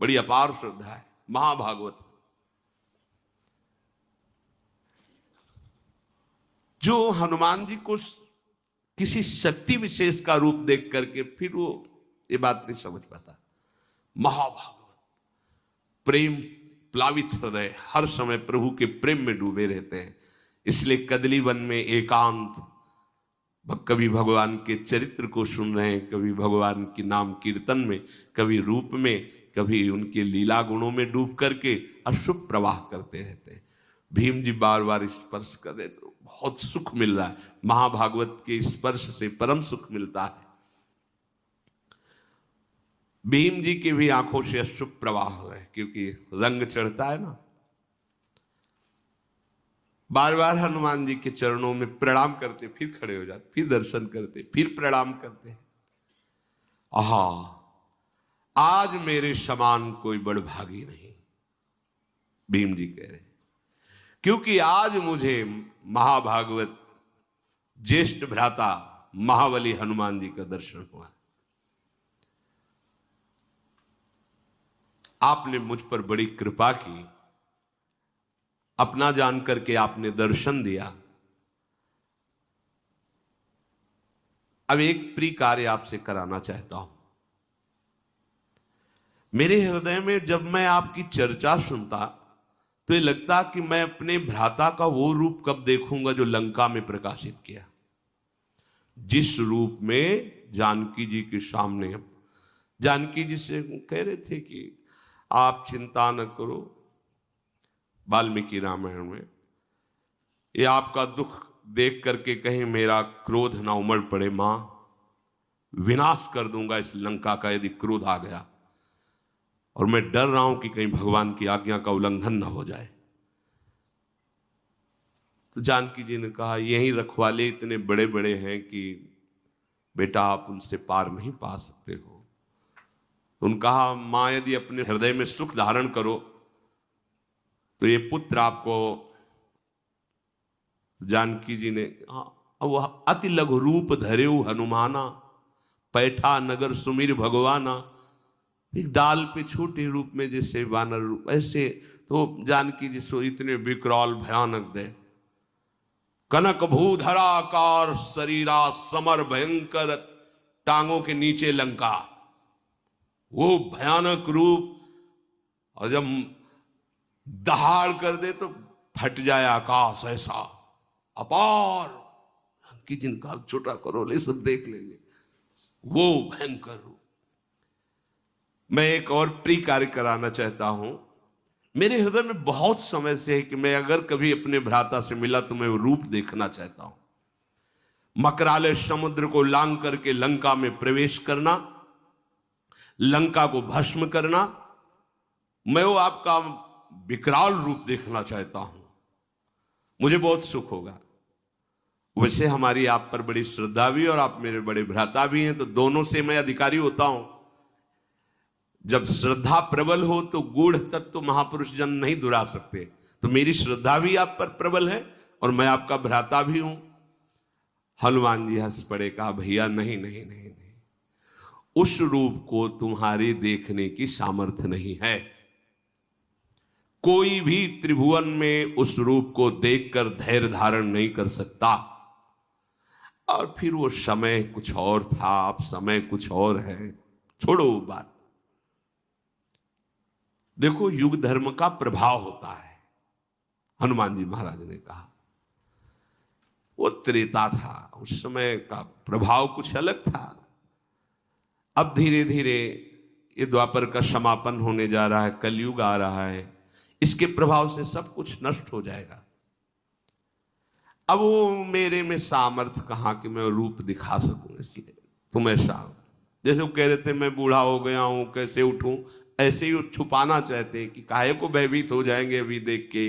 बड़ी अपार श्रद्धा है महाभागवत। जो हनुमान जी को किसी शक्ति विशेष का रूप देख करके फिर वो ये बात नहीं समझ पाता। महाभागवत, प्रेम प्लावित हृदय, हर समय प्रभु के प्रेम में डूबे रहते हैं। इसलिए कदली वन में एकांत, कभी भगवान के चरित्र को सुन रहे हैं, कभी भगवान के नाम कीर्तन में, कभी रूप में, कभी उनके लीला गुणों में डूब करके अशुभ प्रवाह करते रहते हैं। भीम जी बार बार स्पर्श कर रहे तो बहुत सुख मिल रहा है। महाभागवत के स्पर्श से परम सुख मिलता है। भीम जी की भी आंखों से अशुभ प्रवाह है, क्योंकि रंग चढ़ता है ना। बार बार हनुमान जी के चरणों में प्रणाम करते, फिर खड़े हो जाते, फिर दर्शन करते, फिर प्रणाम करते। आहा, आज मेरे समान कोई बड़भागी नहीं, भीम जी कह रहे, क्योंकि आज मुझे महाभागवत ज्येष्ठ भ्राता महाबली हनुमान जी का दर्शन हुआ। आपने मुझ पर बड़ी कृपा की, अपना जान करके आपने दर्शन दिया। अब एक प्रिय कार्य आपसे कराना चाहता हूं। मेरे हृदय में जब मैं आपकी चर्चा सुनता तो ये लगता कि मैं अपने भ्राता का वो रूप कब देखूंगा जो लंका में प्रकाशित किया। जिस रूप में जानकी जी के सामने, जानकी जी से कह रहे थे कि आप चिंता न करो, वाल्मीकि रामायण में, ये आपका दुख देख करके कहीं मेरा क्रोध ना उमड़ पड़े। मां, विनाश कर दूंगा इस लंका का यदि क्रोध आ गया, और मैं डर रहा हूं कि कहीं भगवान की आज्ञा का उल्लंघन ना हो जाए। तो जानकी जी ने कहा, यही रखवाले इतने बड़े बड़े हैं कि बेटा आप उनसे पार नहीं पा सकते हो। उन्होंने कहा, मां यदि अपने हृदय में सुख धारण करो तो ये पुत्र आपको। जानकी जी ने, वह अति लघु रूप धरेऊ हनुमाना, पैठा नगर सुमिर भगवाना। एक डाल पे छोटे रूप में जैसे वानर रूप, ऐसे तो जानकी जी सो इतने विकराल भयानक दे, कनक भूधराकार शरीरा समर भयंकर, टांगों के नीचे लंका, वो भयानक रूप। और जब दहाड़ कर दे तो फट जाए आकाश, ऐसा अपार। कि जिनका छोटा करो ले, सब देख लेंगे, वो भयंकर रूप। मैं एक और प्रिय कार्य कराना चाहता हूं। मेरे हृदय में बहुत समय से है कि मैं अगर कभी अपने भ्राता से मिला तो मैं वो रूप देखना चाहता हूं। मकराले समुद्र को लांग करके लंका में प्रवेश करना, लंका को भस्म करना, मैं वो आपका विकराल रूप देखना चाहता हूं। मुझे बहुत सुख होगा। वैसे हमारी आप पर बड़ी श्रद्धा भी, और आप मेरे बड़े भ्राता भी हैं, तो दोनों से मैं अधिकारी होता हूं। जब श्रद्धा प्रबल हो तो गूढ़ तत्व महापुरुष जन नहीं दुरा सकते। तो मेरी श्रद्धा भी आप पर प्रबल है और मैं आपका भ्राता भी हूं। हनुमान जी हंस पड़े, कहा, भैया नहीं नहीं नहीं नहीं, उस रूप को तुम्हारे देखने की सामर्थ्य नहीं है। कोई भी त्रिभुवन में उस रूप को देखकर धैर्य धारण नहीं कर सकता। और फिर वो समय कुछ और था, अब समय कुछ और है, छोड़ो वो बात। देखो, युग धर्म का प्रभाव होता है। हनुमान जी महाराज ने कहा, वो त्रेता था, उस समय का प्रभाव कुछ अलग था। अब धीरे धीरे ये द्वापर का समापन होने जा रहा है, कलयुग आ रहा है, इसके प्रभाव से सब कुछ नष्ट हो जाएगा। अब वो मेरे में सामर्थ्य कहाँ कि मैं रूप दिखा सकूं। इसलिए तुम ऐसा, जैसे वो कह रहे थे मैं बूढ़ा हो गया हूं, कैसे उठूं, ऐसे ही छुपाना चाहते कि काहे को भयभीत हो जाएंगे अभी देख के।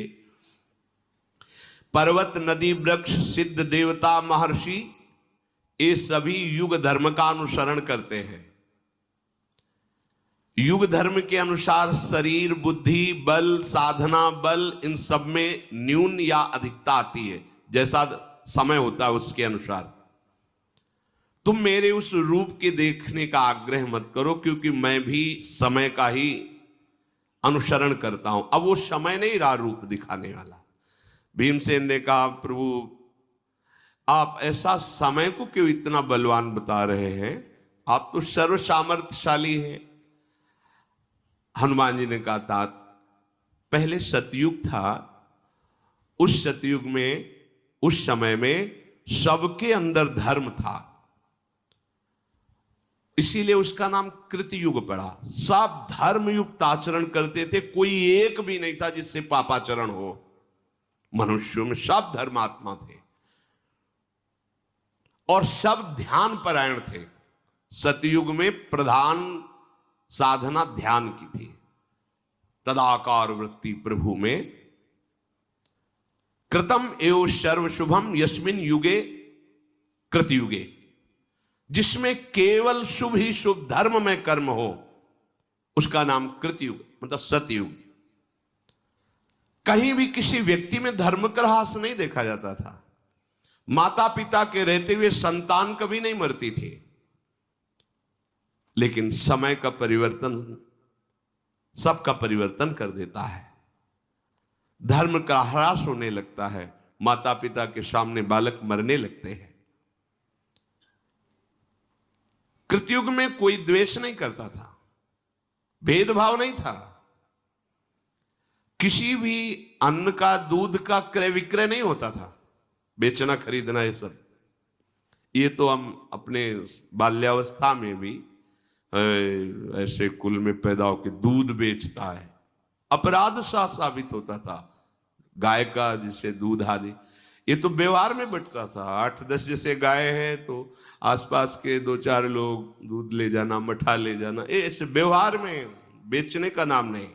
पर्वत नदी वृक्ष सिद्ध देवता महर्षि, ये सभी युग धर्म का अनुसरण करते हैं। युग धर्म के अनुसार शरीर, बुद्धि, बल, साधना बल, इन सब में न्यून या अधिकता आती है, जैसा समय होता है उसके अनुसार। तुम मेरे उस रूप के देखने का आग्रह मत करो, क्योंकि मैं भी समय का ही अनुसरण करता हूं। अब वो समय नहीं रहा रूप दिखाने वाला। भीमसेन ने कहा, प्रभु आप ऐसा समय को क्यों इतना बलवान बता रहे हैं, आप तो सर्व सामर्थ्यशाली हैं। हनुमान जी ने कहा, तात पहले सतयुग था, उस सतयुग में, उस समय में सबके अंदर धर्म था, इसीलिए उसका नाम कृतयुग पड़ा। सब धर्म युक्त आचरण करते थे, कोई एक भी नहीं था जिससे पापाचरण हो। मनुष्यों में सब धर्मात्मा थे और सब ध्यान परायण थे। सतयुग में प्रधान साधना ध्यान की थी। तदाकार वृत्ति प्रभु में कृतम एव सर्व शुभम यस्मिन युगे कृतयुगे, जिसमें केवल शुभ ही शुभ धर्म में कर्म हो, उसका नाम कृतयुग मतलब सतयुग। कहीं भी किसी व्यक्ति में धर्म का ह्रास नहीं देखा जाता था। माता पिता के रहते हुए संतान कभी नहीं मरती थी, लेकिन समय का परिवर्तन सबका परिवर्तन कर देता है। धर्म का ह्रास होने लगता है, माता पिता के सामने बालक मरने लगते हैं। कृतयुग में कोई द्वेष नहीं करता था, भेदभाव नहीं था, किसी भी अन्न का दूध का क्रय विक्रय नहीं होता था, बेचना खरीदना ये सब। ये तो हम अपने बाल्यावस्था में भी ऐसे कुल में पैदा होकर दूध बेचता है, अपराध सा साबित होता था। गाय का जिसे दूध आदि, ये तो व्यवहार में बंटता था। 8-10 जैसे गाय है तो आसपास के 2-4 लोग दूध ले जाना, मठा ले जाना, ये ऐसे व्यवहार में, बेचने का नाम नहीं।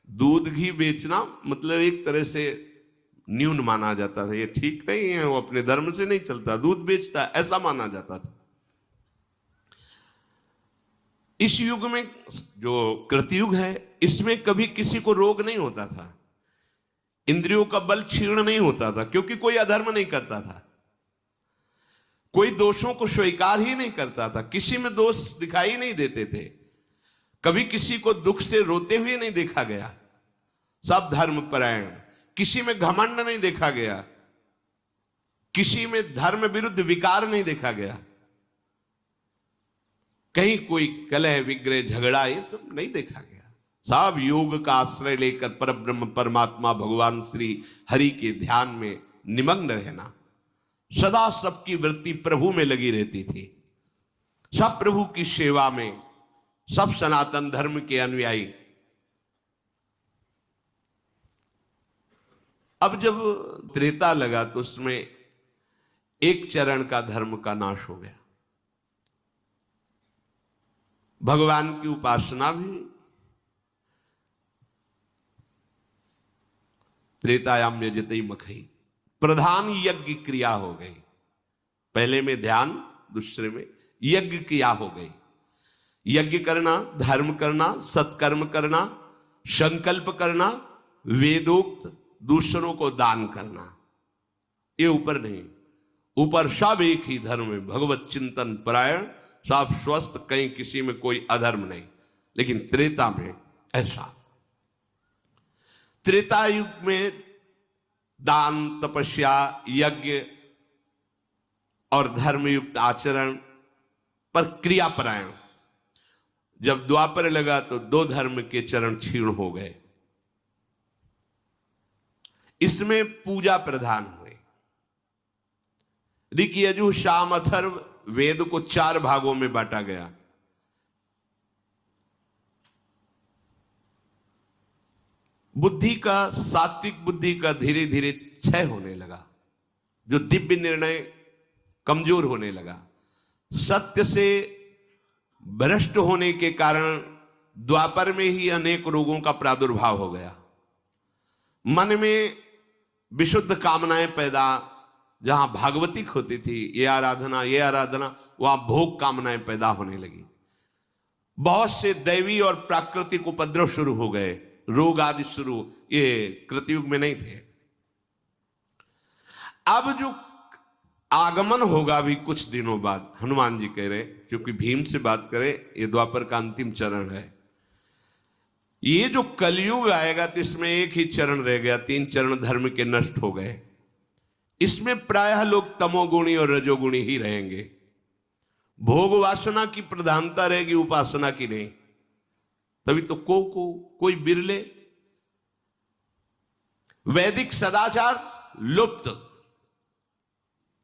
दूध घी बेचना मतलब एक तरह से न्यून माना जाता था, ये ठीक नहीं है, वो अपने धर्म से नहीं चलता, दूध बेचता है, ऐसा माना जाता था। इस युग में जो कृतयुग है, इसमें कभी किसी को रोग नहीं होता था, इंद्रियों का बल क्षीण नहीं होता था, क्योंकि कोई अधर्म नहीं करता था, कोई दोषों को स्वीकार ही नहीं करता था, किसी में दोष दिखाई नहीं देते थे, कभी किसी को दुख से रोते हुए नहीं देखा गया। सब धर्म परायण, किसी में घमंड नहीं देखा गया, किसी में धर्म विरुद्ध विकार नहीं देखा गया, कहीं कोई कलह विग्रह झगड़ा ये सब नहीं देखा गया। सब योग का आश्रय लेकर परब्रह्म परमात्मा भगवान श्री हरि के ध्यान में निमग्न रहना, सदा सबकी वृत्ति प्रभु में लगी रहती थी, सब प्रभु की सेवा में, सब सनातन धर्म के अनुयायी। अब जब त्रेता लगा तो उसमें एक चरण का धर्म का नाश हो गया। भगवान की उपासना भी त्रेतायाम यजते मखई, प्रधान यज्ञ क्रिया हो गई। पहले में ध्यान, दूसरे में यज्ञ क्रिया हो गई। यज्ञ करना, धर्म करना, सत्कर्म करना, संकल्प करना, वेदोक्त दूसरों को दान करना, ये ऊपर नहीं, ऊपर सब एक ही धर्म है, भगवत चिंतन परायण, सब स्वस्थ, कहीं किसी में कोई अधर्म नहीं। लेकिन त्रेता में ऐसा, त्रेता युग में दान, तपस्या, यज्ञ और धर्मयुक्त आचरण पर क्रियापरायण। जब द्वापर लगा तो दो धर्म के चरण क्षीण हो गए, इसमें पूजा प्रधान हुए। ऋक, यजु, साम, अथर्व वेद को 4 भागों में बांटा गया। बुद्धि का, सात्विक बुद्धि का धीरे धीरे क्षय होने लगा, जो दिव्य निर्णय कमजोर होने लगा। सत्य से भ्रष्ट होने के कारण द्वापर में ही अनेक रोगों का प्रादुर्भाव हो गया। मन में विशुद्ध कामनाएं पैदा, जहां भागवतिक होती थी, ये आराधना, वहां भोग कामनाएं पैदा होने लगी। बहुत से दैवी और प्राकृतिक उपद्रव शुरू हो गए, रोग आदि शुरू, ये कृतयुग में नहीं थे। अब जो आगमन होगा भी कुछ दिनों बाद, हनुमान जी कह रहे, क्योंकि भीम से बात करें, ये द्वापर का अंतिम चरण है। ये जो कलयुग आएगा तो इसमें एक ही चरण रह गया, 3 चरण धर्म के नष्ट हो गए। इसमें प्रायः लोग तमोगुणी और रजोगुणी ही रहेंगे। भोग वासना की प्रधानता रहेगी, उपासना की नहीं। तभी तो कोई बिरले। वैदिक सदाचार लुप्त।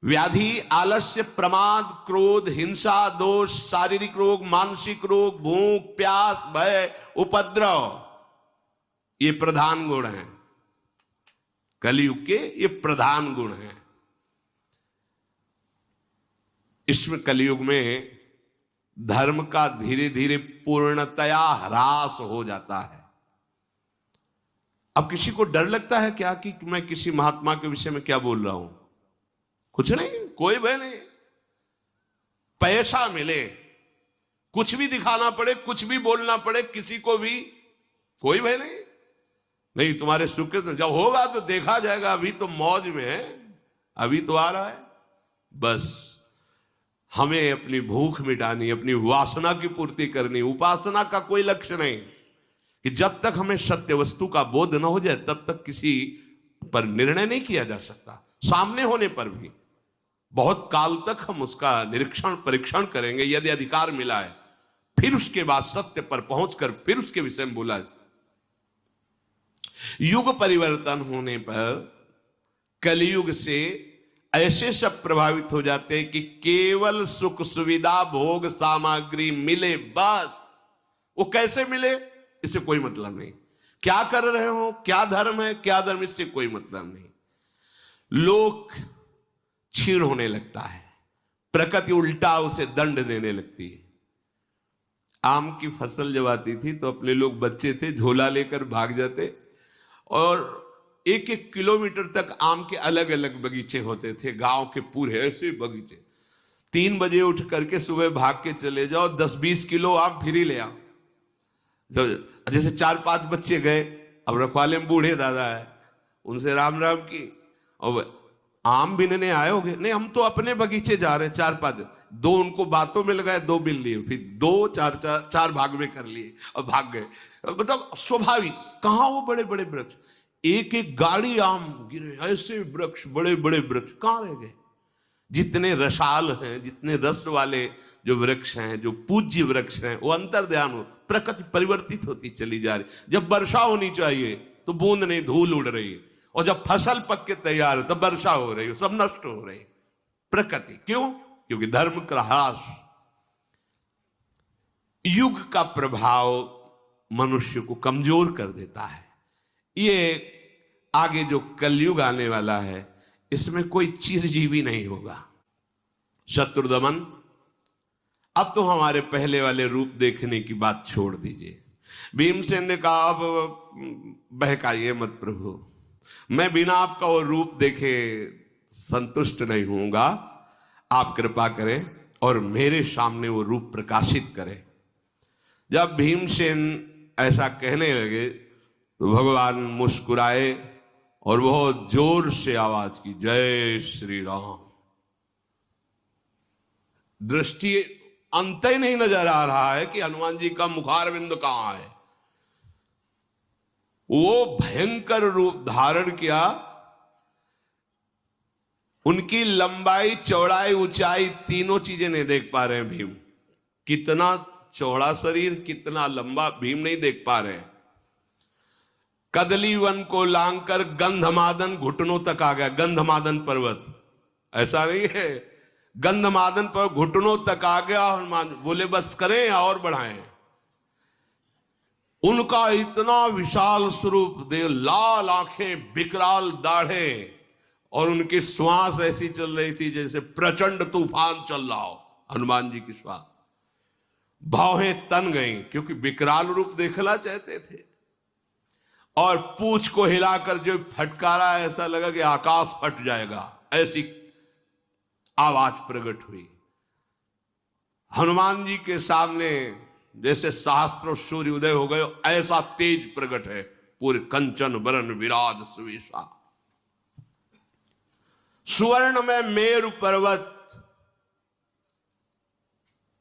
व्याधि, आलस्य, प्रमाद, क्रोध, हिंसा, दोष, शारीरिक रोग, मानसिक रोग, भूख, प्यास, भय, उपद्रव, ये प्रधान गुण हैं कलयुग के। ये प्रधान गुण हैं। इसमें कलयुग में धर्म का धीरे धीरे पूर्णतया ह्रास हो जाता है। अब किसी को डर लगता है क्या कि मैं किसी महात्मा के विषय में क्या बोल रहा हूं? कुछ नहीं, कोई भय नहीं। पैसा मिले, कुछ भी दिखाना पड़े, कुछ भी बोलना पड़े, किसी को भी कोई भय नहीं। नहीं, तुम्हारे सुकृत जब होगा तो देखा जाएगा, अभी तो मौज में है, अभी तो आ रहा है। बस हमें अपनी भूख मिटानी, अपनी वासना की पूर्ति करनी। उपासना का कोई लक्ष्य नहीं कि जब तक हमें सत्य वस्तु का बोध न हो जाए तब तक किसी पर निर्णय नहीं किया जा सकता। सामने होने पर भी बहुत काल तक हम उसका निरीक्षण परीक्षण करेंगे। यदि अधिकार मिला है, फिर उसके बाद सत्य पर पहुंचकर फिर उसके विषय में बोला। युग परिवर्तन होने पर कलयुग से ऐसे सब प्रभावित हो जाते हैं कि केवल सुख सुविधा भोग सामग्री मिले बस। वो कैसे मिले इससे कोई मतलब नहीं। क्या कर रहे हो, क्या धर्म है, क्या धर्म, इससे कोई मतलब नहीं। लोक क्षीण होने लगता है, प्रकृति उल्टा उसे दंड देने लगती है। आम की फसल जब आती थी तो अपने लोग बच्चे थे, झोला लेकर भाग जाते और 1-1 किलोमीटर तक आम के अलग अलग बगीचे होते थे, गांव के पूरे ऐसे बगीचे। 3 बजे उठ करके सुबह भाग के चले जाओ, 10-20 किलो आम फिर ही ले आओ। जैसे 4-5 बच्चे गए, अब रखवाले में बूढ़े दादा है, उनसे राम राम की, और आम बिनने आए होगे? नहीं, हम तो अपने बगीचे जा रहे हैं। 4-5, 2 उनको बातों में लगाए, 2 बिन लिए, फिर 2-4 भाग में कर लिए और भाग गए। मतलब स्वाभाविक। कहां वो बड़े बड़े वृक्ष, 1-1 गाड़ी आम गिरे, ऐसे वृक्ष, बड़े बड़े वृक्ष कहां रह गए? जितने रसाल हैं, जितने रस वाले जो वृक्ष हैं, जो पूज्य वृक्ष हैं, वो अंतर्ध्यान हो, प्रकृति परिवर्तित होती चली जा रही। जब वर्षा होनी चाहिए तो बूंद नहीं, धूल उड़ रही है, और जब फसल पक के तैयार है तब वर्षा हो रही है, सब नष्ट हो रही है प्रकृति। क्यों? क्योंकि धर्म का ह्रास। युग का प्रभाव मनुष्य को कमजोर कर देता है। ये आगे जो कलयुग आने वाला है, इसमें कोई चिरजीवी नहीं होगा। शत्रुदमन। अब तो हमारे पहले वाले रूप देखने की बात छोड़ दीजिए। भीमसेन ने कहा, अब बहकाइए मत प्रभु, मैं बिना आपका वो रूप देखे संतुष्ट नहीं होऊंगा। आप कृपा करें और मेरे सामने वो रूप प्रकाशित करें। जब भीमसेन ऐसा कहने लगे तो भगवान मुस्कुराए और बहुत जोर से आवाज की, जय श्री राम। दृष्टि अंत ही नहीं नजर आ रहा है कि हनुमान जी का मुखारविंद कहां है। वो भयंकर रूप धारण किया। उनकी लंबाई, चौड़ाई, ऊंचाई, तीनों चीजें नहीं देख पा रहे हैं भीम। कितना चौड़ा शरीर, कितना लंबा, भीम नहीं देख पा रहे हैं। कदली वन को लांघकर गंधमादन घुटनों तक आ गया। गंधमादन पर्वत, ऐसा नहीं है, गंधमादन पर घुटनों तक आ गया। हनुमान बोले बस करें या और बढ़ाएं। उनका इतना विशाल स्वरूप दे, लाल आंखें, विकराल दाढ़े, और उनकी श्वास ऐसी चल रही थी जैसे प्रचंड तूफान चल रहा हो। हनुमान जी की श्वास, भौहें तन गई क्योंकि विकराल रूप देखना चाहते थे। और पूंछ को हिलाकर जो फटकारा, ऐसा लगा कि आकाश फट जाएगा, ऐसी आवाज प्रकट हुई। हनुमान जी के सामने जैसे सहस्त्र सूर्य उदय हो गए, ऐसा तेज प्रकट है। पूरे कंचन वरण विराज सुविशा, सुवर्ण में मेरु पर्वत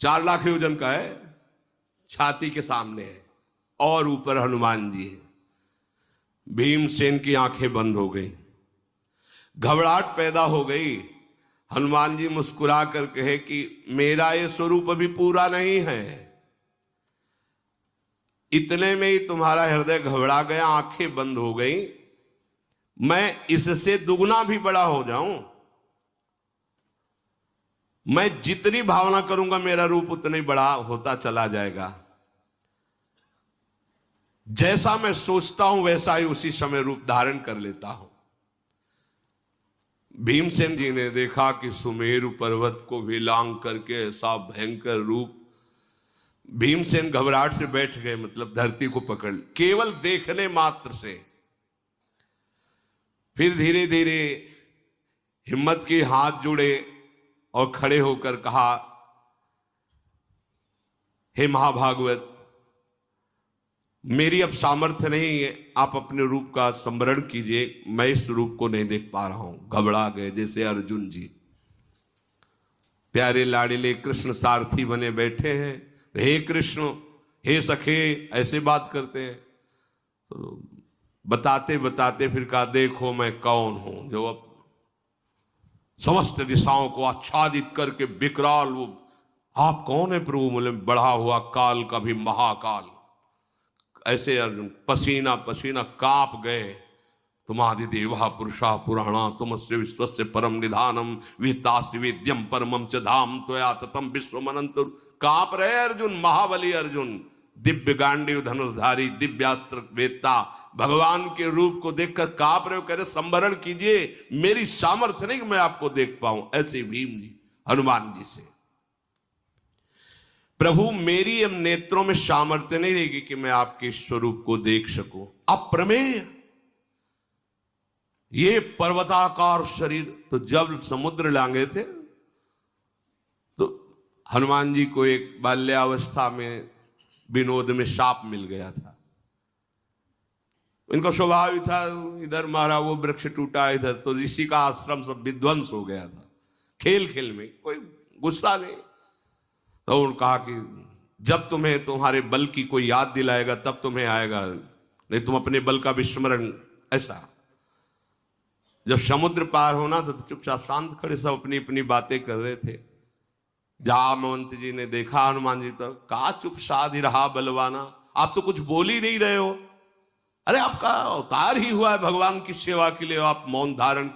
4 लाख योजन का है, छाती के सामने है। और ऊपर हनुमान जी है। भीमसेन की आंखें बंद हो गई, घबराहट पैदा हो गई। हनुमान जी मुस्कुरा कर कहे कि मेरा ये स्वरूप अभी पूरा नहीं है। इतने में ही तुम्हारा हृदय घबरा गया, आंखें बंद हो गई। मैं इससे दुगना भी बड़ा हो जाऊं, मैं जितनी भावना करूंगा मेरा रूप उतना ही बड़ा होता चला जाएगा। जैसा मैं सोचता हूं वैसा ही उसी समय रूप धारण कर लेता हूं। भीमसेन जी ने देखा कि सुमेरु पर्वत को विलांग करके ऐसा भयंकर रूप। भीमसेन घबराहट से बैठ गए, मतलब धरती को पकड़, केवल देखने मात्र से। फिर धीरे धीरे हिम्मत की, हाथ जुड़े और खड़े होकर कहा, हे महाभागवत, मेरी अब सामर्थ्य नहीं है, आप अपने रूप का स्मरण कीजिए, मैं इस रूप को नहीं देख पा रहा हूं। घबरा गए जैसे अर्जुन जी, प्यारे लाडले कृष्ण सारथी बने बैठे हैं, हे कृष्ण, हे सखे, ऐसे बात करते हैं। तो बताते बताते फिर कहा, देखो मैं कौन हूं जो अब समस्त दिशाओं को आच्छादित करके विकराल वो। आप कौन है प्रभु? बोले, बढ़ा हुआ काल का भी महाकाल। ऐसे अर्जुन पसीना पसीना कांप गए। तुमादि देवा पुरुषा पुराणा तुमस्य विश्वस्य परम निधानम वितासि वेद्यम परमम च धाम त्वया ततम विश्वमनंत। कांप रहे अर्जुन, महाबली अर्जुन, दिव्य गांडीव धनुषधारी, दिव्यास्त्र वेत्ता, भगवान के रूप को देखकर कांप रहे हो। कह रहे संवरण कीजिए, मेरी सामर्थ्य नहीं कि मैं आपको देख पाऊं। ऐसे भीम जी हनुमान जी से, प्रभु मेरी अब नेत्रों में सामर्थ्य नहीं रहेगी कि मैं आपके स्वरूप को देख सकूं। अप्रमेय ये पर्वताकार शरीर। तो जब समुद्र लांगे थे तो हनुमान जी को एक बाल्यावस्था में विनोद में साप मिल गया था। इनका स्वभाव ही था, इधर मारा वो वृक्ष टूटा, इधर तो ऋषि का आश्रम सब विध्वंस हो गया था। खेल खेल में कोई गुस्सा नहीं। तो उन्होंने कहा कि जब तुम्हें तुम्हारे बल की कोई याद दिलाएगा तब तुम्हें आएगा, नहीं तुम अपने बल का विस्मरण। ऐसा जब समुद्र पार होना तो चुपचाप शांत खड़े सब अपनी अपनी बातें कर रहे थे। जामवंत जी ने देखा हनुमान जी तो कहा, चुप साधि रहा बलवाना, आप तो कुछ बोल ही नहीं रहे हो। अरे आपका अवतार ही हुआ है भगवान की सेवा के लिए, आप मौन धारण।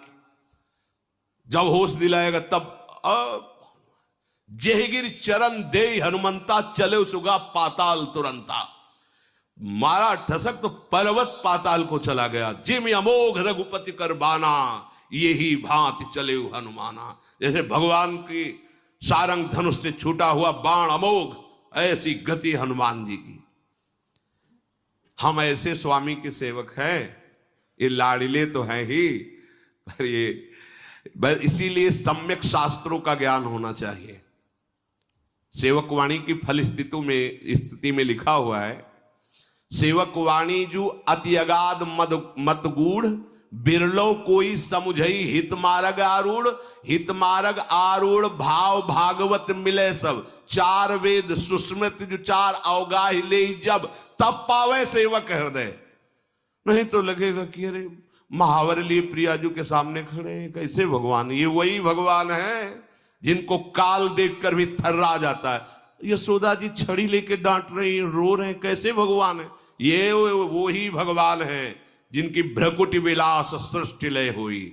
जब होश दिलाएगा तब जेहगिर चरण दे हनुमंता, चले सुगा पाताल तुरंता। मारा ठसक तो पर्वत पाताल को चला गया। जिम अमोघ रघुपति कर बाना, यही भांति चले हनुमाना। जैसे भगवान की सारंग धनुष से छूटा हुआ बाण अमोघ, ऐसी गति हनुमान जी की। हम ऐसे स्वामी के सेवक हैं, ये लाड़िले तो हैं ही, पर ये इसीलिए सम्यक शास्त्रों का ज्ञान होना चाहिए। सेवक वाणी की फल स्थिति में लिखा हुआ है, सेवक वाणी जो अति अगाध मत गूढ़, बिरलो कोई समुझई हित मार्ग आरूढ़। हित मार्ग आरूढ़ भाव भागवत मिले सब, चार वेद सुस्मृत जो चार अवगाह ले जब, तब पावे सेवक हृदय। नहीं तो लगेगा कि अरे महावर लिए प्रियाजू के सामने खड़े हैं, कैसे भगवान? ये वही भगवान है जिनको काल देखकर भी थर्रा जाता है। यशोदा जी छड़ी लेके डांट रही हैं, रो रहे हैं, कैसे भगवान है? ये वो ही भगवान है जिनकी भ्रकुटि विलास सृष्टि लय हुई।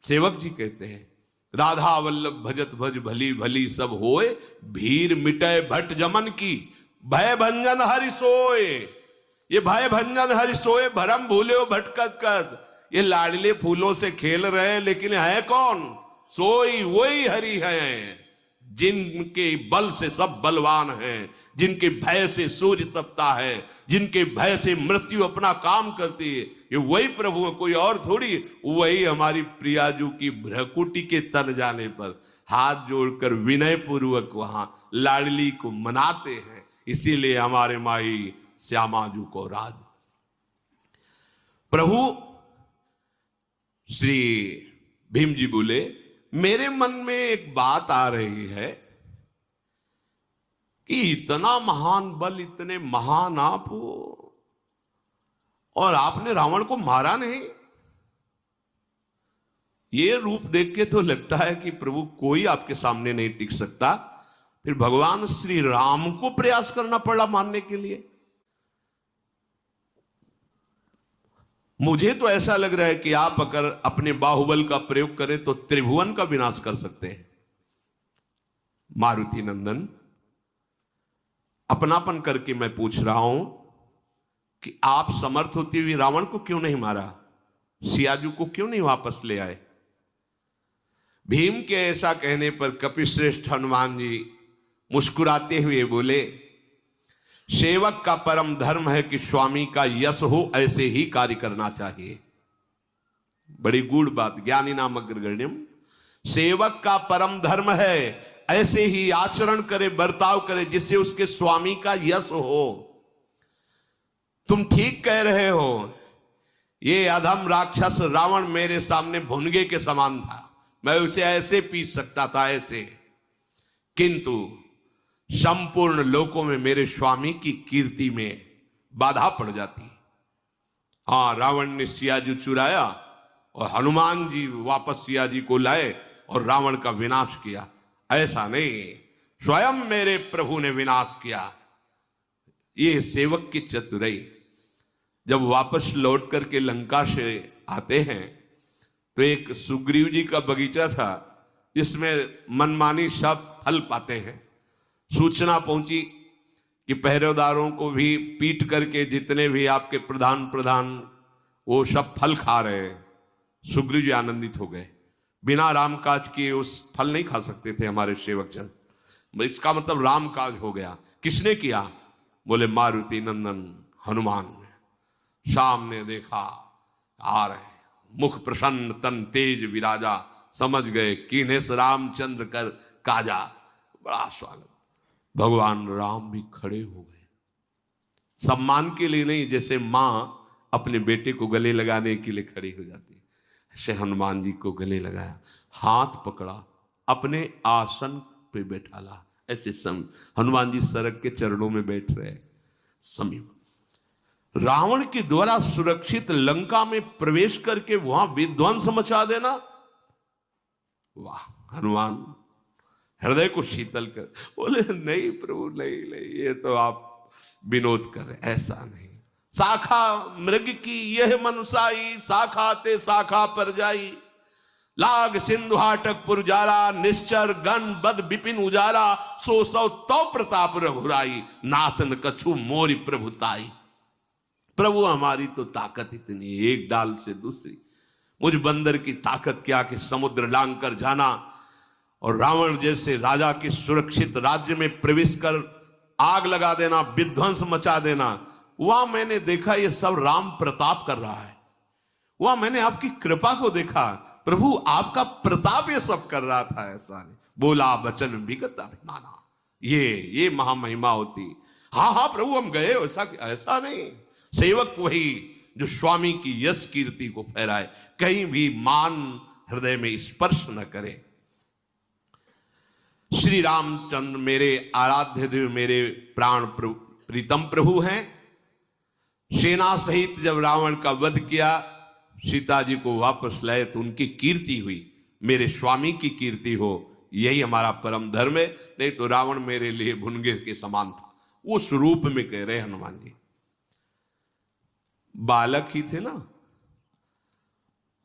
सेवक जी कहते हैं, राधा वल्लभ भजत भज भली भली सब होए, भीर मिटे भट जमन की, भय भंजन हरि सोए। ये भय भंजन हरि सोए, भरम भूले हो भटकत कत। ये लाडले फूलों से खेल रहे हैं, लेकिन है कौन? सोई वही हरि है, जिनके बल से सब बलवान हैं, जिनके भय से सूर्य तपता है, जिनके भय से मृत्यु अपना काम करती है। ये वही प्रभु है, कोई और थोड़ी। वही हमारी प्रियाजू की भ्रकुटी के तन जाने पर हाथ जोड़कर विनय पूर्वक वहां लाडली को मनाते हैं। इसीलिए हमारे माई श्यामाजू को राज। प्रभु श्री भीम जी बोले, मेरे मन में एक बात आ रही है कि इतना महान बल, इतने महान आप हो, और आपने रावण को मारा नहीं। ये रूप देख के तो लगता है कि प्रभु कोई आपके सामने नहीं टिक सकता, फिर भगवान श्री राम को प्रयास करना पड़ा मारने के लिए। मुझे तो ऐसा लग रहा है कि आप अगर अपने बाहुबल का प्रयोग करें तो त्रिभुवन का विनाश कर सकते हैं। मारुति नंदन, अपनापन करके मैं पूछ रहा हूं कि आप समर्थ होती हुई रावण को क्यों नहीं मारा? सियाजू को क्यों नहीं वापस ले आए? भीम के ऐसा कहने पर कपिश्रेष्ठ हनुमान जी मुस्कुराते हुए बोले, सेवक का परम धर्म है कि स्वामी का यश हो, ऐसे ही कार्य करना चाहिए। बड़ी गूढ़ बात, ज्ञानी नाम अग्रगण्यम। सेवक का परम धर्म है ऐसे ही आचरण करे, बर्ताव करे जिससे उसके स्वामी का यश हो। तुम ठीक कह रहे हो, ये अधम राक्षस रावण मेरे सामने भुनगे के समान था, मैं उसे ऐसे पीस सकता था ऐसे, किंतु संपूर्ण लोकों में मेरे स्वामी की कीर्ति में बाधा पड़ जाती। हाँ, रावण ने सियाजी चुराया और हनुमान जी वापस सियाजी को लाए और रावण का विनाश किया, ऐसा नहीं, स्वयं मेरे प्रभु ने विनाश किया। ये सेवक की चतुराई। जब वापस लौट करके लंका से आते हैं तो एक सुग्रीव जी का बगीचा था जिसमें मनमानी सब फल पाते हैं। सूचना पहुंची कि पहरेदारों को भी पीट करके जितने भी आपके प्रधान वो सब फल खा रहे हैं। सुग्रीव जी आनंदित हो गए, बिना राम काज किए उस फल नहीं खा सकते थे हमारे सेवक जन, इसका मतलब राम काज हो गया। किसने किया? बोले मारुति नंदन हनुमान ने। सामने देखा आ रहे, मुख प्रसन्न तन तेज विराजा, समझ गए कीन्हे रामचंद्र कर काजा। बड़ा स्वागत। भगवान राम भी खड़े हो गए, सम्मान के लिए नहीं, जैसे मां अपने बेटे को गले लगाने के लिए खड़ी हो जाती है, ऐसे हनुमान जी को गले लगाया, हाथ पकड़ा, अपने आसन पे बैठाला। ऐसे हनुमान जी सड़क के चरणों में बैठ रहे समीप। रावण के द्वारा सुरक्षित लंका में प्रवेश करके वहां विध्वंस मचा देना, वाह! हनुमान हृदय को शीतल कर बोले, नहीं प्रभु, नहीं नहीं, ये तो आप विनोद कर रहे, ऐसा नहीं। शाखा मृग की यह मनुसाई, शाखा ते शाखा पर जाई, लाग सिंधु हाटक पुरजारा, निश्चर गण बद विपिन उजारा, सो सौ तो प्रताप रघुराई, नाथन कछु मोरी प्रभुताई। प्रभु हमारी तो ताकत इतनी, एक डाल से दूसरी, मुझ बंदर की ताकत क्या कि समुद्र लांग कर जाना और रावण जैसे राजा के सुरक्षित राज्य में प्रवेश कर आग लगा देना, विध्वंस मचा देना। वहां मैंने देखा ये सब राम प्रताप कर रहा है, वहां मैंने आपकी कृपा को देखा, प्रभु आपका प्रताप ये सब कर रहा था। ऐसा नहीं, बोला वचन विगत अभिमाना, ये महामहिमा होती। हाँ हाँ प्रभु हम गए, ऐसा नहीं। सेवक वही जो स्वामी की यश कीर्ति को फहराए, कहीं भी मान हृदय में स्पर्श न करे। श्री रामचंद्र मेरे आराध्य देव, मेरे प्राण प्रीतम प्रभु हैं। सेना सहित जब रावण का वध किया, सीता जी को वापस लाए तो उनकी कीर्ति हुई, मेरे स्वामी की कीर्ति हो, यही हमारा परम धर्म है। नहीं तो रावण मेरे लिए भुनगे के समान था। उस रूप में कह रहे हनुमान जी। बालक ही थे ना,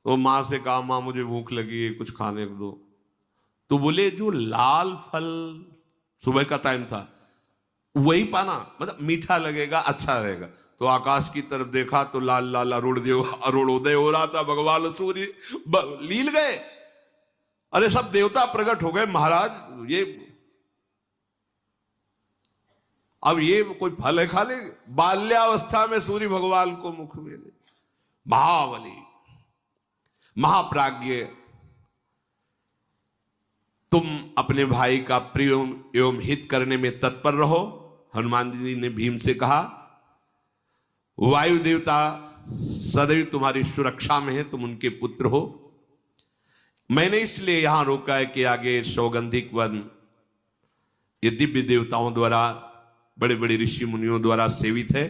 तो मां से कहा, मां मुझे भूख लगी है, कुछ खाने को दो। तो बोले जो लाल फल, सुबह का टाइम था, वही पाना, मतलब मीठा लगेगा, अच्छा रहेगा। तो आकाश की तरफ देखा तो लाल लाल अरुणोदय हो रहा था, भगवान सूर्य लील गए, अरे सब देवता प्रकट हो गए। महाराज अब ये कोई फल है खा ले? बाल्यावस्था में सूर्य भगवान को मुख में ले। महाबली, महाप्राज्ञ, तुम अपने भाई का प्रिय एवं हित करने में तत्पर रहो। हनुमान जी ने भीम से कहा, वायु देवता सदैव तुम्हारी सुरक्षा में है, तुम उनके पुत्र हो। मैंने इसलिए यहां रोका है कि आगे सौगंधिक वन ये दिव्य देवताओं द्वारा, बड़े बड़े ऋषि मुनियों द्वारा सेवित है।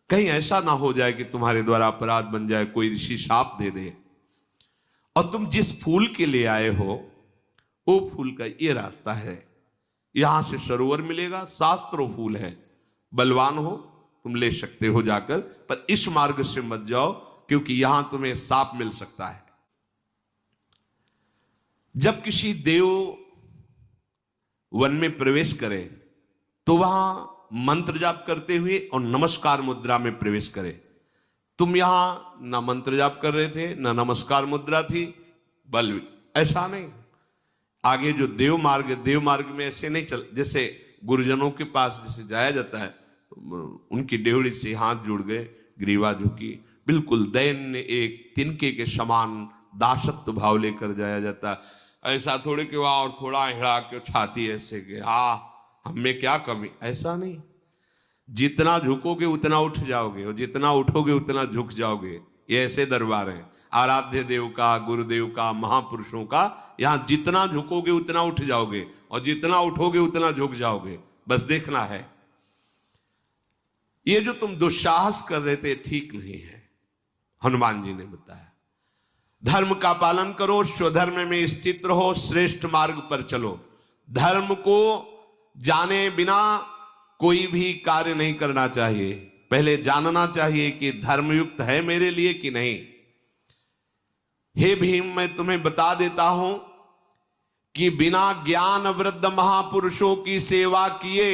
कहीं ऐसा ना हो जाए कि तुम्हारे द्वारा अपराध बन जाए, कोई ऋषि शाप दे दे। और तुम जिस फूल के लिए आए हो वो फूल का ये रास्ता है, यहां से सरोवर मिलेगा, शास्त्रों फूल है, बलवान हो तुम ले सकते हो जाकर, पर इस मार्ग से मत जाओ क्योंकि यहां तुम्हें साप मिल सकता है। जब किसी देव वन में प्रवेश करे तो वहां मंत्र जाप करते हुए और नमस्कार मुद्रा में प्रवेश करे। तुम यहां ना मंत्र जाप कर रहे थे ना नमस्कार मुद्रा थी, बल ऐसा नहीं। आगे जो देव मार्ग में ऐसे नहीं चल, जैसे गुरुजनों के पास जैसे जाया जाता है, उनकी डेवड़ी से हाथ जुड़ गए, ग्रीवा झुकी, बिल्कुल दैन्य एक तिनके के समान दासत्व भाव लेकर जाया जाता है। ऐसा थोड़े कि वहां और थोड़ा हिड़ा के छाती ऐसे के हम में क्या कमी, ऐसा नहीं। जितना झुकोगे उतना उठ जाओगे और जितना उठोगे उतना झुक जाओगे। ये ऐसे दरबार है आराध्य देव का, गुरुदेव का, महापुरुषों का। यहां जितना झुकोगे उतना उठ जाओगे और जितना उठोगे उतना झुक जाओगे। बस देखना है। ये जो तुम दुस्साहस कर रहे थे ठीक नहीं है, हनुमान जी ने बताया। धर्म का पालन करो, स्वधर्म में स्थित रहो, श्रेष्ठ मार्ग पर चलो। धर्म को जाने बिना कोई भी कार्य नहीं करना चाहिए। पहले जानना चाहिए कि धर्मयुक्त है मेरे लिए कि नहीं। हे भीम, मैं तुम्हें बता देता हूं कि बिना ज्ञान वृद्ध महापुरुषों की सेवा किए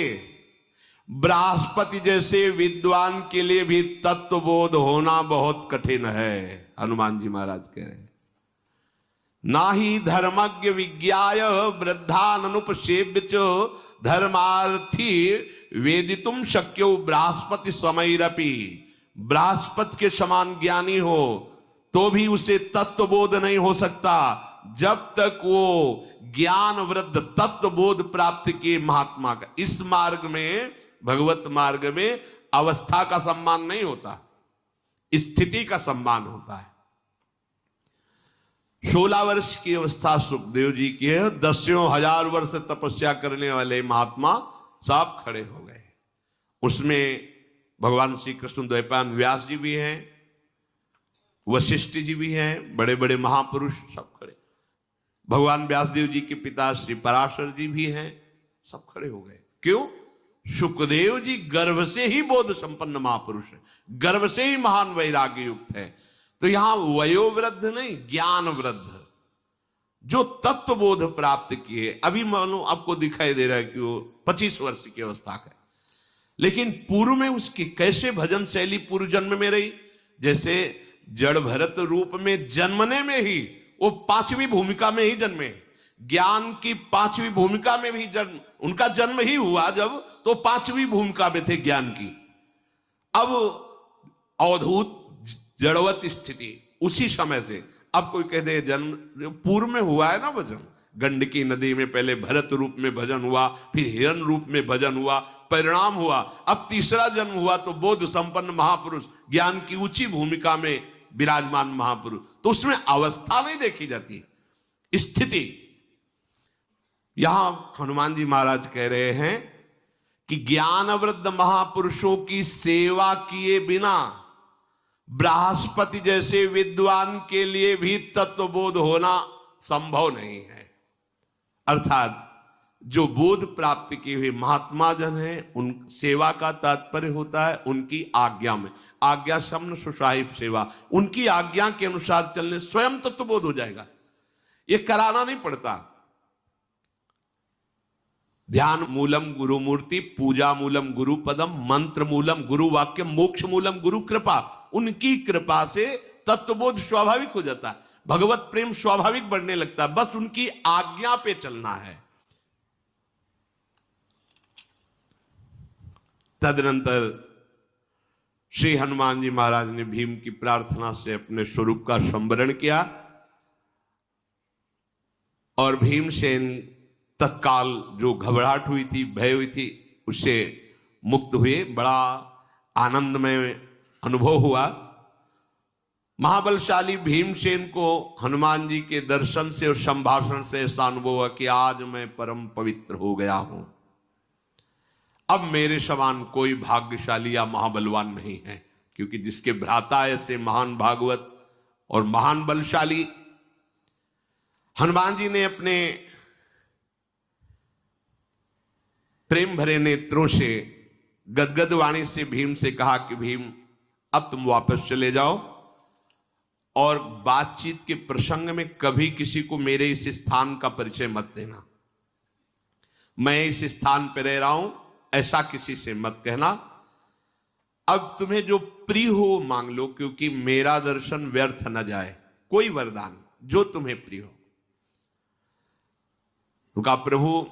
बृहस्पति जैसे विद्वान के लिए भी तत्वबोध होना बहुत कठिन है। हनुमान जी महाराज कह रहे हैं, ना ही धर्मज्ञ विज्ञाय वृद्धानुपसेव्य च धर्मार्थी वेदितुम शक्यो बृहस्पति समैरपि। बृहस्पति के समान ज्ञानी हो तो भी उसे तत्वबोध नहीं हो सकता जब तक वो ज्ञान वृद्ध तत्वबोध प्राप्त किए महात्मा का। इस मार्ग में, भगवत मार्ग में अवस्था का सम्मान नहीं होता, स्थिति का सम्मान होता है। 16 वर्ष की अवस्था सुखदेव जी की है, 10,000 वर्ष तपस्या करने वाले महात्मा सब खड़े हो गए। उसमें भगवान श्री कृष्ण द्वैपायन व्यास जी भी हैं, वशिष्ठ जी भी हैं, बड़े बड़े महापुरुष सब खड़े। भगवान व्यासदेव जी के पिता श्री पराशर जी भी हैं, सब खड़े हो गए। क्यों? सुखदेव जी गर्भ से ही बोध संपन्न महापुरुष है, गर्भ से ही महान वैराग्य युक्त है। तो यहां वयोवृद्ध नहीं, ज्ञान वृद्ध, जो तत्वबोध प्राप्त किए। अभी मानो आपको दिखाई दे रहा है कि वो 25 वर्ष की अवस्था का है, लेकिन पूर्व में उसकी कैसे भजन शैली पूर्व जन्म में रही। जैसे जड़ भरत रूप में जन्मने में ही वो 5वीं भूमिका में ही जन्मे, ज्ञान की 5वीं भूमिका में भी जन्म, उनका जन्म ही हुआ जब, तो 5वीं भूमिका में थे ज्ञान की। अब अवधूत जड़वत स्थिति उसी समय से। अब कोई कह दे जन्म पूर्व में हुआ है ना भजन, गंडकी नदी में पहले भरत रूप में भजन हुआ, फिर हिरण रूप में भजन हुआ, परिणाम हुआ, अब तीसरा जन्म हुआ तो बोध संपन्न महापुरुष, ज्ञान की ऊंची भूमिका में विराजमान महापुरुष। तो उसमें अवस्था नहीं देखी जाती, स्थिति। यहां हनुमान जी महाराज कह रहे हैं कि ज्ञान वृद्ध महापुरुषों की सेवा किए बिना बृहस्पति जैसे विद्वान के लिए भी तत्वबोध होना संभव नहीं है। अर्थात जो बोध प्राप्त किए हुए महात्मा जन हैं, उन सेवा का तात्पर्य होता है उनकी आज्ञा में। आज्ञा शब्द सुसाहिब सेवा, उनकी आज्ञा के अनुसार चलने स्वयं तत्वबोध हो जाएगा, ये कराना नहीं पड़ता। ध्यान मूलम गुरु मूर्ति, पूजा मूलम गुरु पदम, मंत्र मूलम गुरु वाक्य, मोक्ष मूलम गुरु कृपा। उनकी कृपा से तत्वबोध स्वाभाविक हो जाता है, भगवत प्रेम स्वाभाविक बढ़ने लगता है, बस उनकी आज्ञा पे चलना है। तदनंतर श्री हनुमान जी महाराज ने भीम की प्रार्थना से अपने स्वरूप का संवरण किया और भीमसेन तत्काल जो घबराहट हुई थी, भय हुई थी, उससे मुक्त हुए। बड़ा आनंदमय अनुभव हुआ। महाबलशाली भीमसेन को हनुमान जी के दर्शन से और संभाषण से ऐसा अनुभव हुआ कि आज मैं परम पवित्र हो गया हूं, अब मेरे समान कोई भाग्यशाली या महाबलवान नहीं है, क्योंकि जिसके भ्राता ऐसे महान भागवत और महान बलशाली। हनुमान जी ने अपने प्रेम भरे नेत्रों से गदगद वाणी से भीम से कहा कि भीम, अब तुम वापस चले जाओ और बातचीत के प्रसंग में कभी किसी को मेरे इस स्थान का परिचय मत देना। मैं इस स्थान पर रह रहा हूं ऐसा किसी से मत कहना। अब तुम्हें जो प्रिय हो मांग लो, क्योंकि मेरा दर्शन व्यर्थ न जाए। कोई वरदान जो तुम्हें प्रिय हो। तो कहा, प्रभु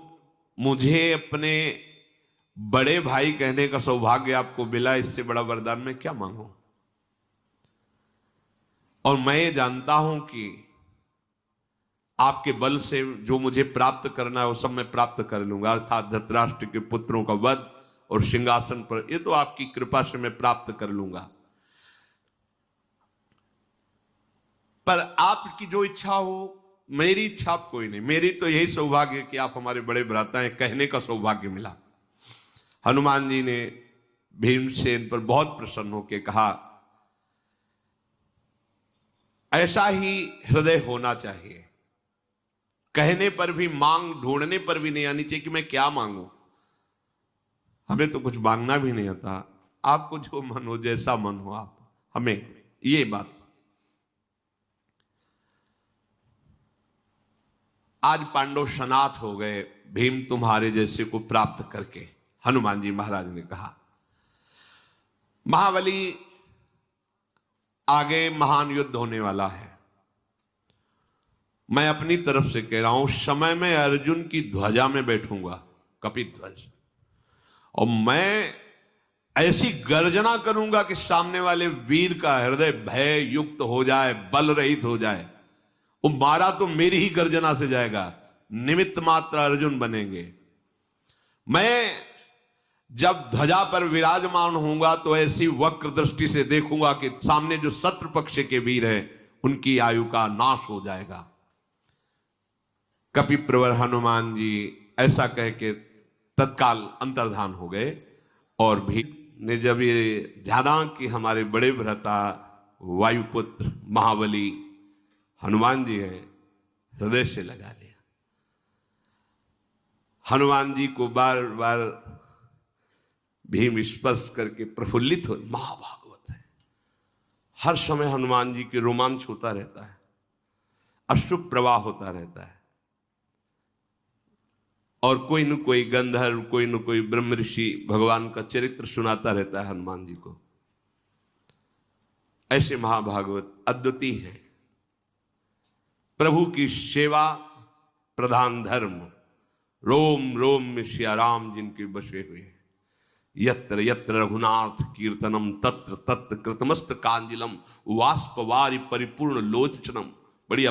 मुझे अपने बड़े भाई कहने का सौभाग्य आपको मिला, इससे बड़ा वरदान मैं क्या मांगू। और मैं ये जानता हूं कि आपके बल से जो मुझे प्राप्त करना है वो सब मैं प्राप्त कर लूंगा, अर्थात धृतराष्ट्र के पुत्रों का वध और सिंहासन पर, ये तो आपकी कृपा से मैं प्राप्त कर लूंगा। पर आपकी जो इच्छा हो, मेरी इच्छा कोई नहीं। मेरी तो यही सौभाग्य है कि आप हमारे बड़े भ्राता हैं, कहने का सौभाग्य मिला। हनुमान जी ने भीमसेन पर बहुत प्रसन्न होकर कहा, ऐसा ही हृदय होना चाहिए। कहने पर भी, मांग ढूंढने पर भी नहीं आनी चाहिए कि मैं क्या मांगू। हमें तो कुछ मांगना भी नहीं आता। आपको जो मन हो, जैसा मन हो, आप हमें ये बात। आज पांडव सनाथ हो गए भीम तुम्हारे जैसे को प्राप्त करके। हनुमान जी महाराज ने कहा, महाबली आगे महान युद्ध होने वाला है। मैं अपनी तरफ से कह रहा हूं, समय में अर्जुन की ध्वजा में बैठूंगा, कपिध्वज, और मैं ऐसी गर्जना करूंगा कि सामने वाले वीर का हृदय भय युक्त हो जाए, बल रहित हो जाए। वो मारा तो मेरी ही गर्जना से जाएगा, निमित्त मात्र अर्जुन बनेंगे। मैं जब ध्वजा पर विराजमान होऊंगा तो ऐसी वक्र दृष्टि से देखूंगा कि सामने जो शत्रु पक्ष के वीर हैं उनकी आयु का नाश हो जाएगा। कपिप्रवर हनुमान जी ऐसा कह के तत्काल अंतर्धान हो गए। और भी ने जब ये जाना कि हमारे बड़े भ्राता वायुपुत्र महाबली हनुमान जी हैं, हृदय से लगा लिया। हनुमान जी को बार बार भीम स्पर्श करके प्रफुल्लित हो, महाभागवत है। हर समय हनुमान जी के रोमांच होता रहता है, अश्रु प्रवाह होता रहता है। और कोई न कोई गंधर्व, कोई न कोई ब्रह्म ऋषि भगवान का चरित्र सुनाता रहता है हनुमान जी को। ऐसे महाभागवत अद्वितीय हैं। प्रभु की सेवा प्रधान धर्म, रोम रोम में सियाराम जिनके बसे हुए हैं। यत्र यत्र रघुनाथ कीर्तनम तत्र तत्र कृतमस्त कांजिलम वाष्पवारि परिपूर्ण लोचनम। बड़ी